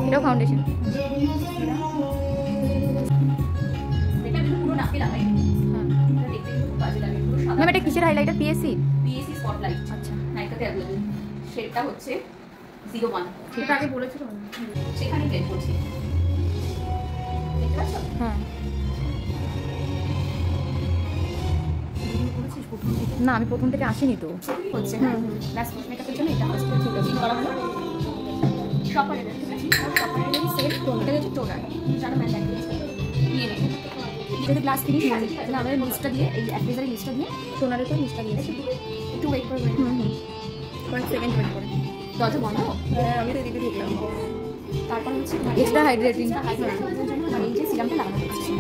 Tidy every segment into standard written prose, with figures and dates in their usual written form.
এটাও foundation. Ma'am এটা কিসের হাইলাইটার? PSC spotlight. আচ্ছা, নাইকাতে অ্যাভেলেবল। শেডটা হচ্ছে 01। সেটা আগে বলেছিল, সেখানে ব্লেন্ড করছি। দেখতে পাচ্ছ? হ্যাঁ। না আমি প্রথম থেকে আসিনি তো। হচ্ছে হ্যাঁ লাস্ট মেকআপের জন্য এটা হচ্ছে ঠিক আছে করা হলো। শপারের ঠিক আছে, শপারের সেট টোনার, এটা হচ্ছে টোনার জানো ম্যাম দেখিয়েছে নিয়ে নেব। যদি গ্লাস ফিনিশ হয় তাহলে আমরা লিস্টটা দিয়ে এই অ্যাপ্লাইজারের লিস্টটা দিয়ে টোনারের তো লিস্টটা দিয়ে একটু ওয়েট করবে। কয়েক সেকেন্ড ওয়েট করে। দরজা বন্ধ? হ্যাঁ আমি তো এদিকে ঢুকলাম। তারপর হচ্ছে এক্সট্রা হাইড্রেটিং আর এই যে সিরামটা লাগানো হচ্ছে।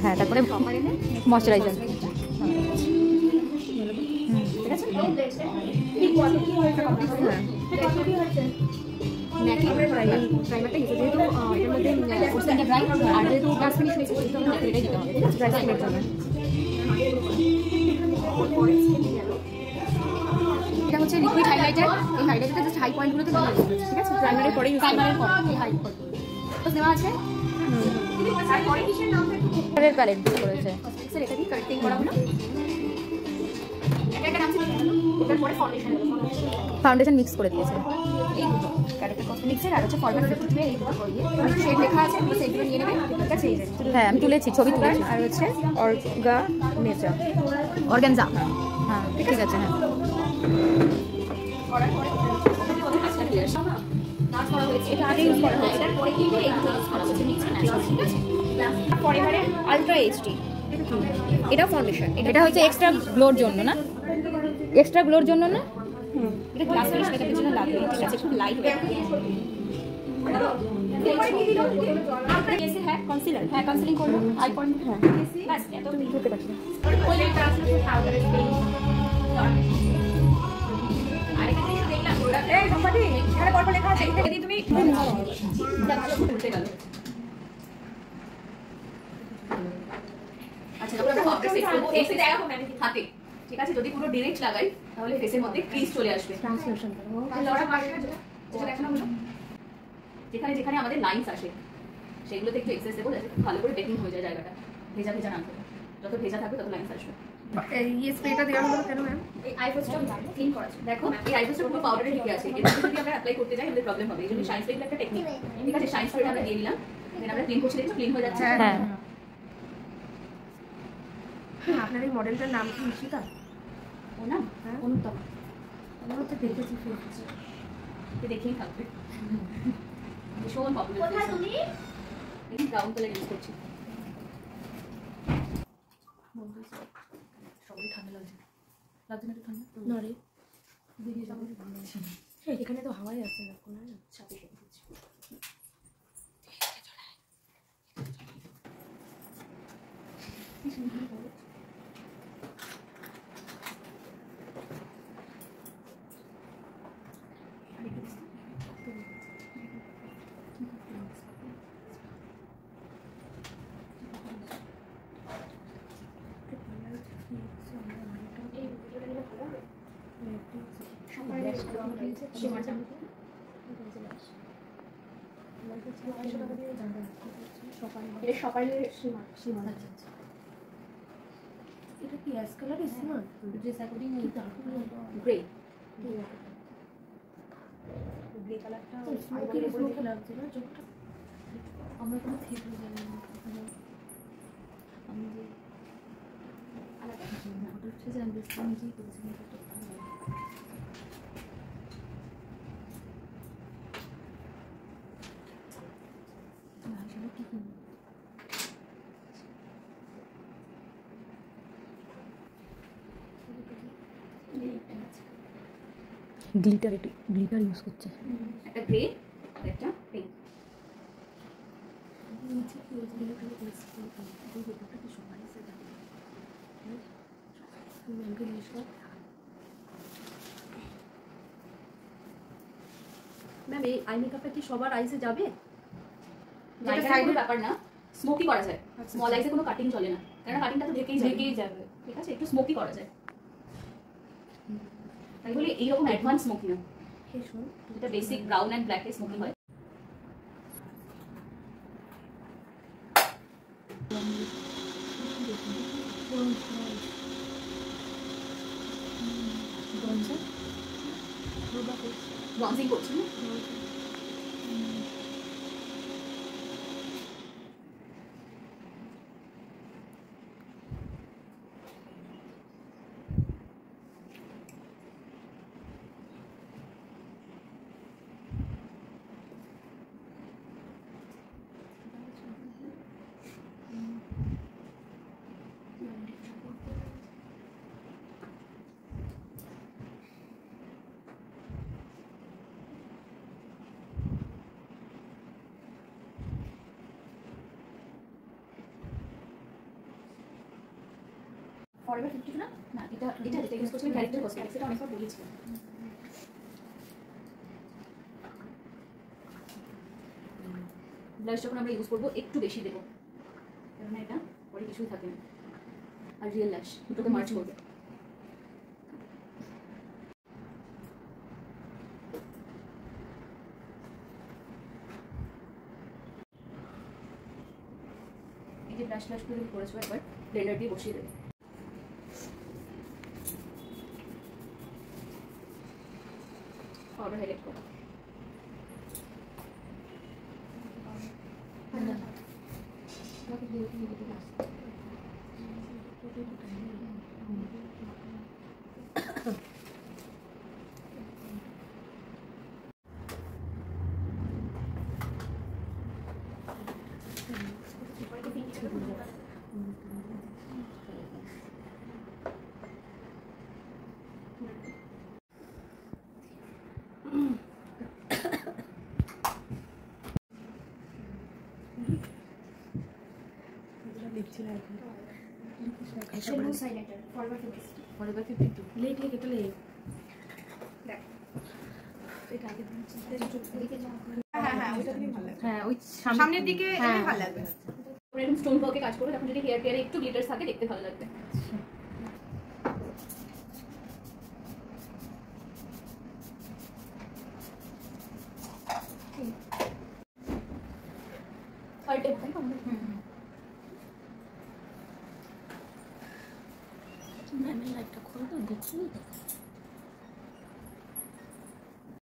হ্যাঁ তারপরে ময়শ্চারাইজার। ঠিক আছে প্রাইমারটা ইউজ যেহেতু এটার মধ্যে ওসেন্টা ড্রাই আর যেহেতু গ্লাস ফিনিশ হয়েছে সেহেতু আমাদের এটাই দিতে হবে। ঠিক আছে, ড্রাই স্কিনের জন্য এটা হচ্ছে লিকুইড হাইলাইটার। এই হাইলাইটারটা জাস্ট হাই পয়েন্টগুলোতে দিয়ে দেবো। ঠিক আছে, প্রাইমারের পরে প্রাইমারের পরে এই হাই পয়েন্ট তো দেওয়া আছে। কালারের প্যালেট দিয়ে করেছে। স্যার এটা দিয়ে কাটিং করা হলো। এটা নাম ছিল এটার পরে ফাউন্ডেশন মিক্স করে দিয়েছে। এই দুটো ক্যারেক্টার কসমেটিক্সের আর হচ্ছে ফরম্যাট রিপোর্টে এই দুটো করিয়ে শেড লেখা আছে, বস এগুলো নিয়ে নেবে। ঠিক আছে, এই যে হ্যাঁ আমি তুলেছি, ছবি তুলেছি। আর হচ্ছে অর্গানেজা অর্গানজা। হ্যাঁ ঠিক আছে। হ্যাঁ করার পরে ওদের কাজটা ক্লিয়ার নাচ করা হয়েছে। এটা আগে ইউজ করা হয়েছে, পরে কিন্তু এই দুটো ইউজ করা হচ্ছে মিক্স ন্যাচারাল। ঠিক আছে, ফরএভারে আলট্রা এইচডি এটা ফাউন্ডেশন। এটা হচ্ছে এক্সট্রা গ্লোর জন্য না? এক্সট্রা গ্লোর জন্য না? এটা গ্লাস ফিনিশ মেকআপের জন্য লাগবে। ঠিক আছে, খুব লাইট ওয়েট। হ্যাঁ কনসিলার, হ্যাঁ কনসিলিং করবো আই পয়েন্ট। হ্যাঁ বাস এত লিখতে পারছি না। আরেকটা জিনিস দেখলাম প্রোডাক্ট এই সম্পাদি এখানে গল্প লেখা আছে, যদি তুমি উঠতে গেল। আচ্ছা যখন আমরা পাউডার সেট করব এই জায়গা কো ম্যাম হাতে। ঠিক আছে, যদি পুরো ডাইরেক্ট লাগাই তাহলে ফেসের মধ্যে ক্রিজ চলে আসবে। ট্রান্সলেশন করব তাহলে ওরা মার্কেটে যেটা দেখানো হলো যেখানে যেখানে আমাদের লাইনস আসে সেগুলোতে একটু এক্সেস দেবো যাতে ভালো করে বেকিং হয়ে যায় জায়গাটা। ভেজা ভেজা না থাকবে, যত ভেজা থাকবে তত লাইনস আসবে। এই স্প্রেটা দেওয়া হলো কেন ম্যাম? এই আইব্রোসটা ক্লিন করা আছে। দেখো এই আইব্রোসটা পুরো পাউডারে ঢেকে আছে, এটা যদি আমরা অ্যাপ্লাই করতে যাই আমাদের প্রবলেম হবে। এই জন্য শাইন স্প্রে একটা টেকনিক। ঠিক আছে, শাইন স্প্রেটা আমরা দিয়ে দিলাম, দেন আমরা ক্লিন করছি, দেখো ক্লিন হয়ে যাচ্ছে। হ্যাঁ আপনার এই মডেলটার নাম কি ঈশিতা? ও না অনুতম, আমরা তো দেখেছি ফেসবুকে। দেখেই থাকবে। ভীষণ পপুলার। কোথায় তুমি? এই ব্রাউন কালার ইউজ করছি। সবাই ঠান্ডা লাগছে, লাগছে না? ঠান্ডা না রে, বেরিয়ে যাবো। এখানে তো হাওয়াই আসছে না, কোনো সাথে সাথে দিচ্ছি। এটা কি অ্যাশ কালারের সীমা? ড্রেস অ্যাকর্ডিং গ্রে গ্রে কালারটা স্মোকি লাগছে না চোখটা? আমরা কোনো থেকলে জানি না। আমি যে আলাদা ফটো উঠছে যে আমি নিজেই করেছি। গ্লিটার ইউজ করছে। একটা গ্রে আর একটা পিঙ্ক। নিচে কি ওই গ্লিটার ইউজ করতে এই ব্যাপারটা কি সবাই এসে জানে? ম্যামকে জিজ্ঞেস কর। ম্যাম এই আই মেকআপটা কি সবার আইসে যাবে? যেটা সাইডের ব্যাপার না, স্মোকি করা যায়। স্মল আইসে কোনো কাটিং চলে না, কারণ কাটিংটা তো ঢেকেই যাবে। ঠিক আছে, একটু স্মোকি করা যায়, তাই বলে এইরকম অ্যাডভান্স স্মোকি না, যেটা বেসিক ব্রাউন অ্যান্ড ব্ল্যাকে স্মোকি হয়। ব্রঞ্জিং করছে না? ফরএভার 52 না? না, এটা যেটা ইউজ করছি ক্যারেক্টার কসমেটিক্স, এটা অনেকবার বলেছিলাম। ব্লাশ যখন আমরা ইউজ করবো একটু বেশি দেবো, কারণ এটা পরে কিছুই থাকে না। আর রিয়েল ল্যাশ দুটোকে মার্চ করবে। এই যে ব্লাশ গুলো করেছো একবার ব্লেন্ডার দিয়ে বসিয়ে দেবে। পাউডার হাইলাইট করো। সামনের দিকে ভালো লাগবে। এরকম স্টোন ওয়ার্কে কাজ করবে, তখন যদি হেয়ার কেয়ারে একটু গ্লিটার থাকে দেখতে ভালো লাগবে। লাইটটা খোলো, দেখছি।